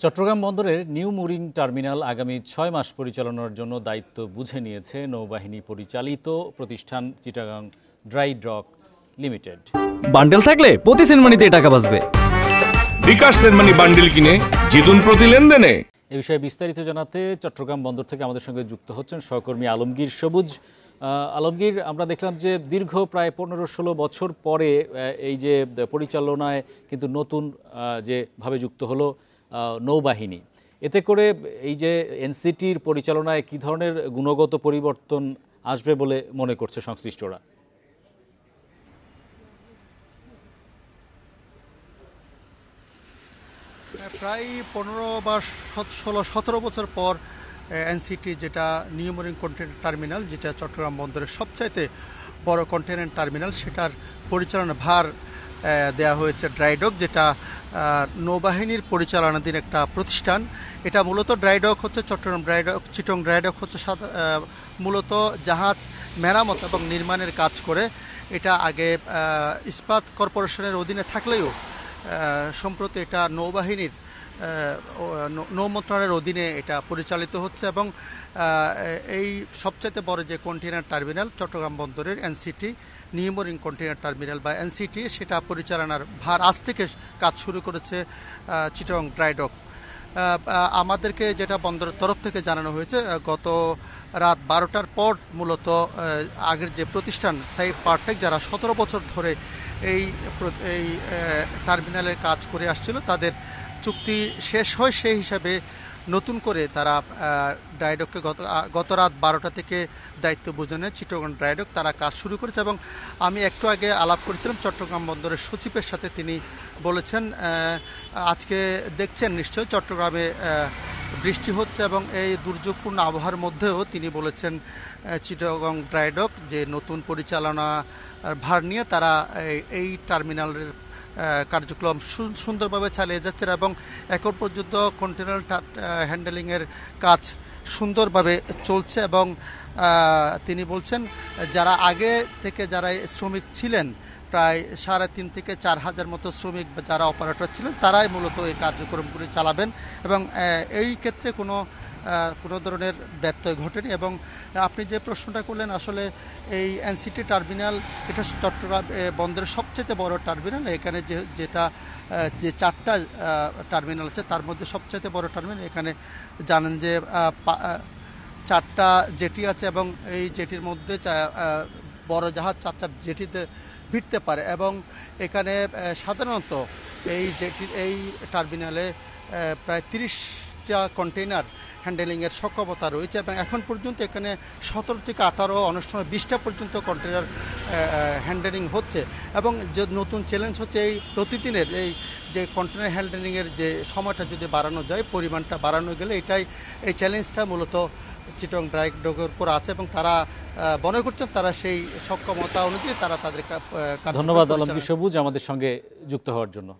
চট্টগ্রাম বন্দরের new mooring terminal আগামী ৬ মাস পরিচালনার জন্য দায়িত্ব বুঝে নিয়েছে নৌবাহিনী পরিচালিত প্রতিষ্ঠান Chittagong dry doc limited. Bundle থাকলে প্রতি সেনমানিতে টাকা বাঁচবে। বিকাশ সেনমানি বান্ডেল কিনে জিতুন প্রতি লেনদেনে। এ বিষয়ে বিস্তারিত জানাতে চট্টগ্রাম বন্দর থেকে আমাদের সঙ্গে যুক্ত হচ্ছেন সহকর্মী আলমগীর সবুজ। আলমগীর, আমরা দেখলাম যে দীর্ঘ প্রায় ১৫-১৬ বছর পরে এই যে পরিচালনায় কিন্তু নতুন যেভাবে যুক্ত হলো নৌবাহিনী, এতে করে এই যে এনসিটির পরিচালনায় কী ধরনের গুণগত পরিবর্তন আসবে বলে মনে করছে সংশ্লিষ্টরা? প্রায় ১৫ বা ১৬-১৭ বছর পর এনসিটি, যেটা নিউ মুরিং কন্টেইনার টার্মিনাল, যেটা চট্টগ্রাম বন্দরের সবচাইতে বড় কন্টেইনার টার্মিনাল, সেটার পরিচালনা ভার দেওয়া হয়েছে ড্রাইডক, যেটা নৌবাহিনীর পরিচালনাধীন একটা প্রতিষ্ঠান। এটা মূলত ড্রাইডক হচ্ছে চট্টগ্রাম ড্রাইডক, চিটং ড্রাইডক হচ্ছে মূলত জাহাজ মেরামত এবং নির্মাণের কাজ করে। এটা আগে ইস্পাত কর্পোরেশনের অধীনে থাকলেও সম্প্রতি এটা নৌবাহিনীর নৌ মন্ত্রণালয়ের অধীনে এটা পরিচালিত হচ্ছে এবং এই সবচেয়ে বড় যে কন্টেইনার টার্মিনাল চট্টগ্রাম বন্দরের NCT new mooring container terminal বা এনসিটি, সেটা পরিচালনার ভার আজ থেকে কাজ শুরু করেছে চিটাগং ড্রাইডক। আমাদেরকে যেটা বন্দরের তরফ থেকে জানানো হয়েছে, গত রাত 12টার পর মূলত আগের যে প্রতিষ্ঠান সাইফ পারটেক, যারা 17 বছর ধরে এই টার্মিনালের কাজ করে আসছিল, তাদের চুক্তি শেষ হয়। সেই হিসাবে নতুন করে তারা ড্রাইডককে গত রাত 12টা থেকে দায়িত্ব বুঝে নেয় চিটাগং ড্রাইডক, তারা কাজ শুরু করেছে। এবং আমি একটু আগে আলাপ করেছিলাম চট্টগ্রাম বন্দরের সচিবের সাথে, তিনি বলেছেন আজকে দেখছেন নিশ্চয় চট্টগ্রামে বৃষ্টি হচ্ছে এবং এই দুর্যোগপূর্ণ আবহাওয়ার মধ্যেও তিনি বলেছেন চিটাগং ড্রাইডক যে নতুন পরিচালনা ভার নিয়ে তারা এই টার্মিনালের কার্যক্রম সুন্দরভাবে চালিয়ে যাচ্ছেন এবং এখন পর্যন্ত কন্টেইনার হ্যান্ডেলিংয়ের কাজ সুন্দরভাবে চলছে। এবং তিনি বলছেন যারা আগে থেকে যারা শ্রমিক ছিলেন, প্রায় 3,500 থেকে 4,000 মতো শ্রমিক যারা অপারেটর ছিলেন, তারাই মূলত এই কার্যক্রমগুলি চালাবেন এবং এই ক্ষেত্রে কোনো ধরনের ব্যত্যয় ঘটেনি। এবং আপনি যে প্রশ্নটা করলেন, আসলে এই এনসিটি টার্মিনাল এটা চট্টগ্রাম বন্দরের সবচেয়ে বড় টার্মিনাল। এখানে যে 4টা টার্মিনাল আছে, তার মধ্যে সবচেয়ে বড় টার্মিনাল। এখানে জানেন যে 4টা জেটি আছে এবং এই জেটির মধ্যে বড় জাহাজ 4 জেটিতে ভিড়তে পারে এবং এখানে সাধারণত এই টার্মিনালে প্রায় 30টা কন্টেইনার হ্যান্ডেলিংয়ের সক্ষমতা রয়েছে এবং এখন পর্যন্ত এখানে 17 থেকে 18, অনেক সময় 20টা পর্যন্ত কন্টেইনার হ্যান্ডেলিং হচ্ছে। এবং যে নতুন চ্যালেঞ্জ হচ্ছে এই প্রতিদিনের এই যে কন্টেইনার হ্যান্ডেলিংয়ের যে সময়টা যদি বাড়ানো যায়, পরিমাণটা বাড়ানো গেলে এই চ্যালেঞ্জটা মূলত চিটাগং ড্রাইডকের উপর আছে এবং তারা মনে করছেন তারা সেই সক্ষমতা অনুযায়ী তারা তাদের। ধন্যবাদ আলমগীর সবুজ আমাদের সঙ্গে যুক্ত হওয়ার জন্য।